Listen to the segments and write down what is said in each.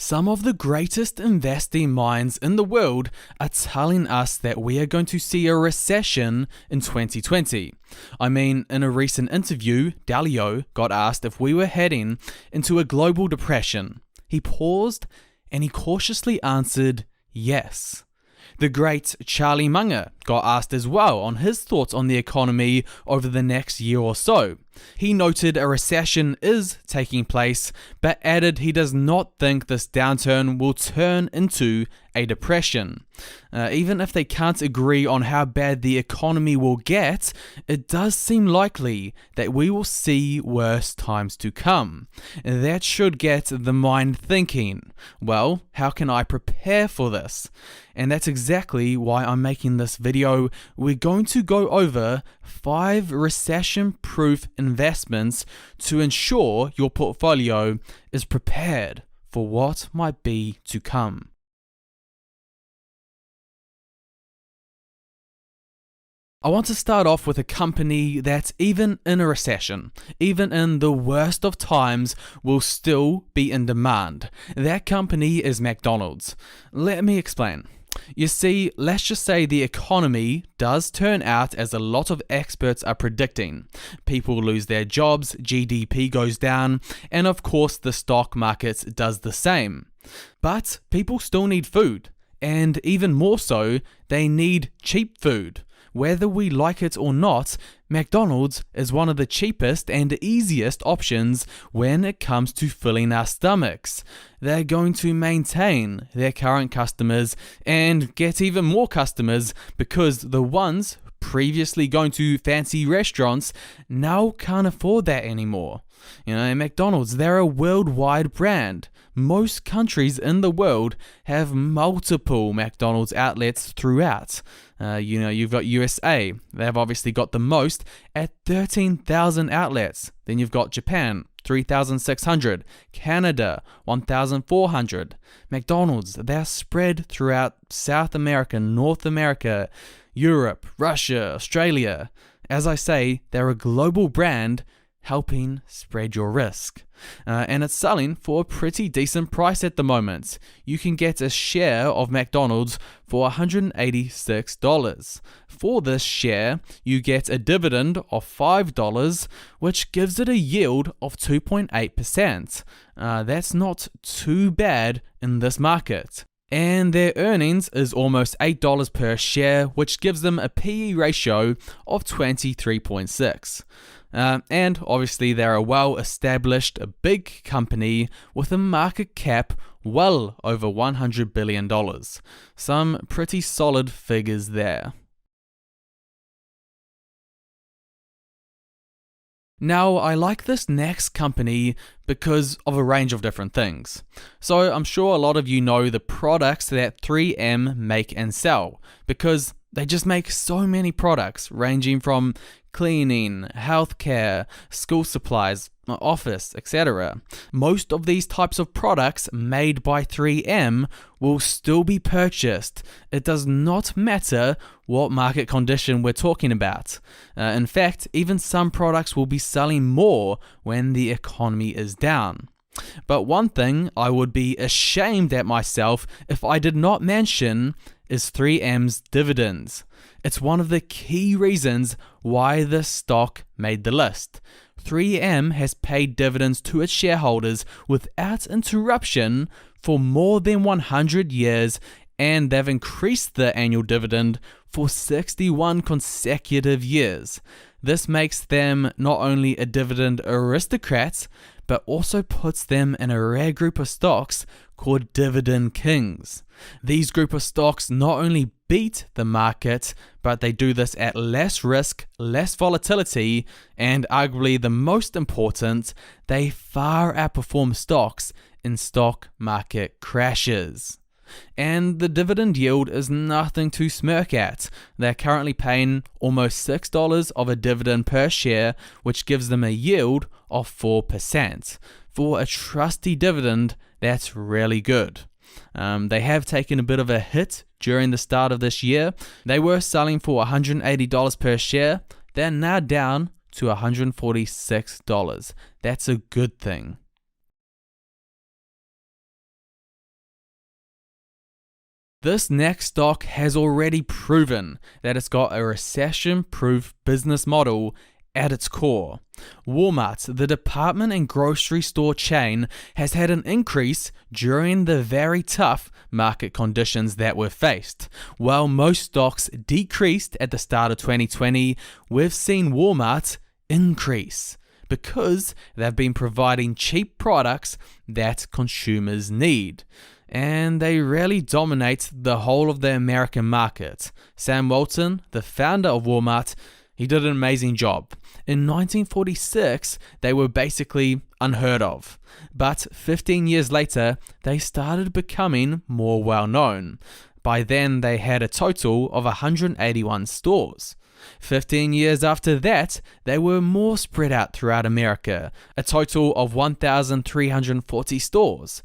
Some of the greatest investing minds in the world are telling us that we are going to see a recession in 2020. I mean, in a recent interview, Dalio got asked if we were heading into a global depression. He paused and he cautiously answered yes. The great Charlie Munger got asked as well on his thoughts on the economy over the next year or so. He noted a recession is taking place, but added he does not think this downturn will turn into a depression. Even if they can't agree on how bad the economy will get, it does seem likely that we will see worse times to come. That should get the mind thinking, well, how can I prepare for this? And that's exactly why I'm making this video. We're going to go over 5 recession-proof investments to ensure your portfolio is prepared for what might be to come. I want to start off with a company that even in a recession, even in the worst of times, will still be in demand. That company is McDonald's. Let me explain. You see, let's just say the economy does turn out as a lot of experts are predicting. People lose their jobs, GDP goes down, and of course the stock market does the same. But people still need food, and even more so, they need cheap food. Whether we like it or not, McDonald's is one of the cheapest and easiest options when it comes to filling our stomachs. They're going to maintain their current customers and get even more customers because the ones previously going to fancy restaurants now can't afford that anymore. McDonald's, they're a worldwide brand. Most countries in the world have multiple McDonald's outlets throughout. You've got USA. They've obviously got the most at 13,000 outlets. Then you've got Japan, 3,600. Canada, 1,400. McDonald's, they're spread throughout South America, North America, Europe, Russia, Australia. As I say, they're a global brand helping spread your risk. And it's selling for a pretty decent price at the moment. You can get a share of McDonald's for $186. For this share, you get a dividend of $5, which gives it a yield of 2.8%. That's not too bad in this market. And their earnings is almost $8 per share, which gives them a PE ratio of 23.6. And obviously they're a well-established, big company with a market cap well over $100 billion. Some pretty solid figures there. Now, I like this next company because of a range of different things. So I'm sure a lot of you know the products that 3M make and sell, because they just make so many products ranging from cleaning, healthcare, school supplies, office, etc. Most of these types of products made by 3M will still be purchased. It does not matter what market condition we're talking about. In fact, even some products will be selling more when the economy is down. But one thing I would be ashamed at myself if I did not mention is 3M's dividends. It's one of the key reasons why the stock made the list. 3M has paid dividends to its shareholders without interruption for more than 100 years, and they've increased the annual dividend for 61 consecutive years. This makes them not only a dividend aristocrat, but also puts them in a rare group of stocks called dividend kings. These group of stocks not only beat the market, but they do this at less risk, less volatility, and arguably the most important, they far outperform stocks in stock market crashes. And the dividend yield is nothing to smirk at. They're currently paying almost $6 of a dividend per share, which gives them a yield of 4%. For a trusty dividend, that's really good. They have taken a bit of a hit during the start of this year. They were selling for $180 per share. They're now down to $146. That's a good thing. This next stock has already proven that it's got a recession-proof business model at its core. Walmart, the department and grocery store chain, has had an increase during the very tough market conditions that we've faced. While most stocks decreased at the start of 2020, we've seen Walmart increase because they've been providing cheap products that consumers need. And they really dominate the whole of the American market. Sam Walton, the founder of Walmart, he did an amazing job. In 1946, they were basically unheard of. But 15 years later, they started becoming more well-known. By then, they had a total of 181 stores. 15 years after that, they were more spread out throughout America, a total of 1,340 stores.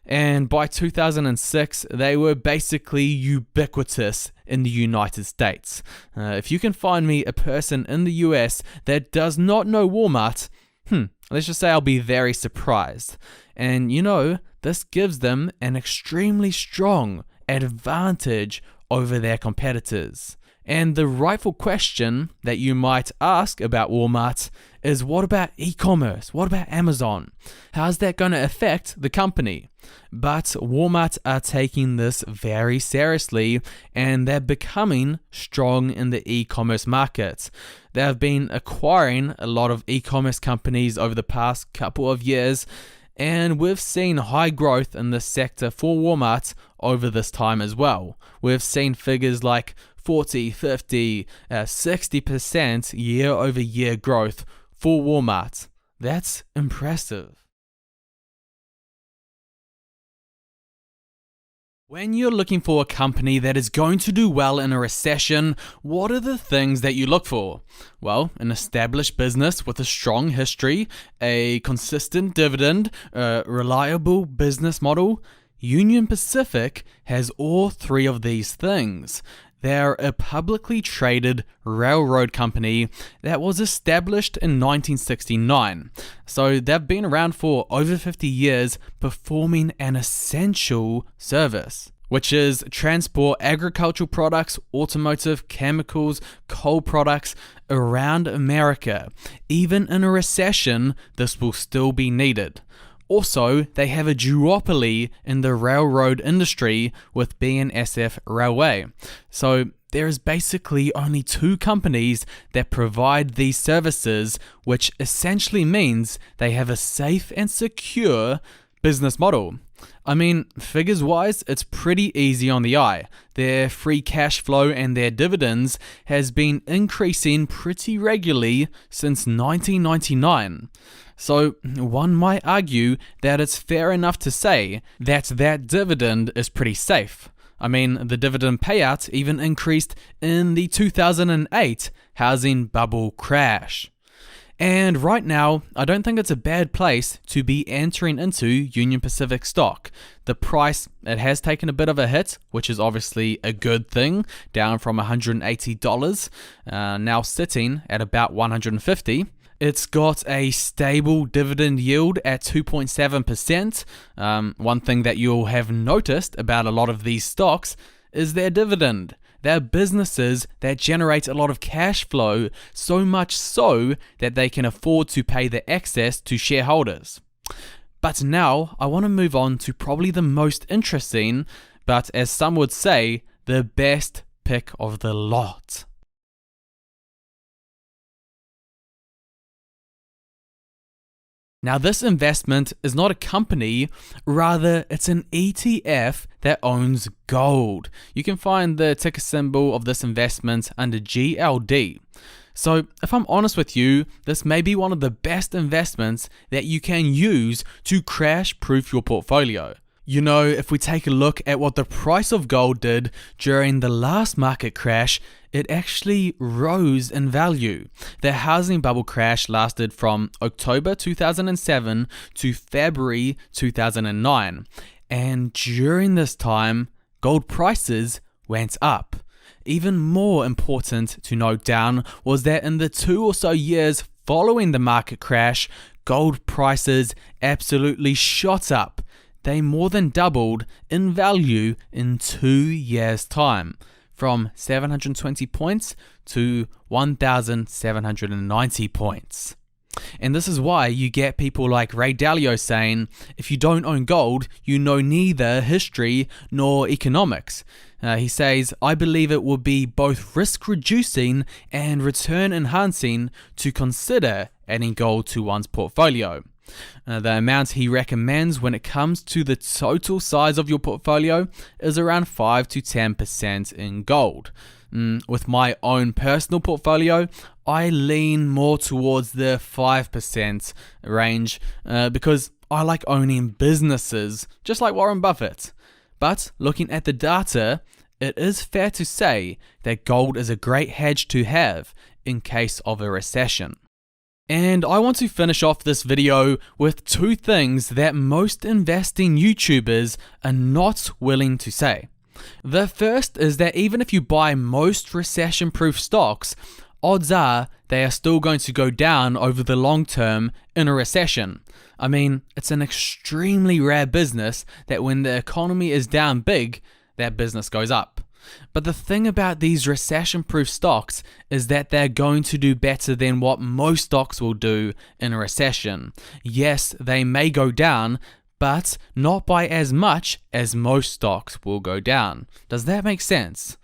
And by 2006, they were basically ubiquitous in the United States. If you can find me a person in the US that does not know Walmart, let's just say I'll be very surprised. And this gives them an extremely strong advantage over their competitors. And the rightful question that you might ask about Walmart is, what about e-commerce? What about Amazon? How's that going to affect the company? But Walmart are taking this very seriously, and they're becoming strong in the e-commerce market. They have been acquiring a lot of e-commerce companies over the past couple of years, and we've seen high growth in this sector for Walmart over this time as well. We've seen figures like 40, 50, 60% year-over-year growth for Walmart. That's impressive. When you're looking for a company that is going to do well in a recession, what are the things that you look for? Well, an established business with a strong history, a consistent dividend, a reliable business model. Union Pacific has all three of these things. They're a publicly traded railroad company that was established in 1969. So they've been around for over 50 years, performing an essential service, which is transport agricultural products, automotive, chemicals, coal products around America. Even in a recession, this will still be needed. Also, they have a duopoly in the railroad industry with BNSF Railway. So there is basically only two companies that provide these services, which essentially means they have a safe and secure business model. I mean, figures-wise, it's pretty easy on the eye. Their free cash flow and their dividends has been increasing pretty regularly since 1999. So one might argue that it's fair enough to say that dividend is pretty safe. I mean, the dividend payout even increased in the 2008 housing bubble crash. And right now, I don't think it's a bad place to be entering into Union Pacific stock. The price, it has taken a bit of a hit, which is obviously a good thing, down from $180, now sitting at about $150. It's got a stable dividend yield at 2.7%. One thing that you'll have noticed about a lot of these stocks is their dividend. They're businesses that generate a lot of cash flow, so much so that they can afford to pay the excess to shareholders. But now, I want to move on to probably the most interesting, but as some would say, the best pick of the lot. Now, this investment is not a company, rather it's an ETF that owns gold. You can find the ticker symbol of this investment under GLD. So, if I'm honest with you, this may be one of the best investments that you can use to crash-proof your portfolio. You know, if we take a look at what the price of gold did during the last market crash, it actually rose in value. The housing bubble crash lasted from October 2007 to February 2009. And during this time, gold prices went up. Even more important to note down was that in the 2 or so years following the market crash, gold prices absolutely shot up. they more than doubled in value in 2 years' time, from 720 points to 1,790 points. And this is why you get people like Ray Dalio saying, if you don't own gold, you know neither history nor economics. He says, I believe it will be both risk reducing and return enhancing to consider adding gold to one's portfolio. The amount he recommends when it comes to the total size of your portfolio is around 5 to 10% in gold. With my own personal portfolio, I lean more towards the 5% range because I like owning businesses, just like Warren Buffett. But looking at the data, it is fair to say that gold is a great hedge to have in case of a recession. And I want to finish off this video with 2 things that most investing YouTubers are not willing to say. The first is that even if you buy most recession-proof stocks, odds are they are still going to go down over the long term in a recession. I mean, it's an extremely rare business that when the economy is down big, that business goes up. But the thing about these recession-proof stocks is that they're going to do better than what most stocks will do in a recession. Yes, they may go down, but not by as much as most stocks will go down. Does that make sense?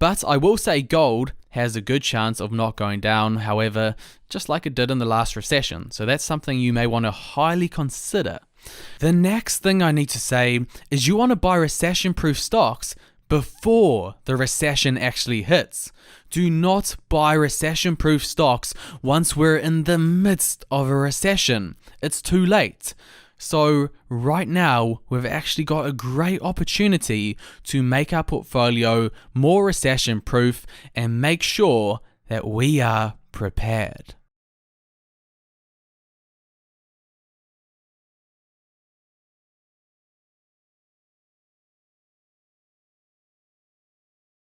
But I will say gold has a good chance of not going down, however, just like it did in the last recession. So that's something you may want to highly consider. The next thing I need to say is you want to buy recession-proof stocks before the recession actually hits. Do not buy recession-proof stocks once we're in the midst of a recession. It's too late. So right now, we've actually got a great opportunity to make our portfolio more recession-proof and make sure that we are prepared.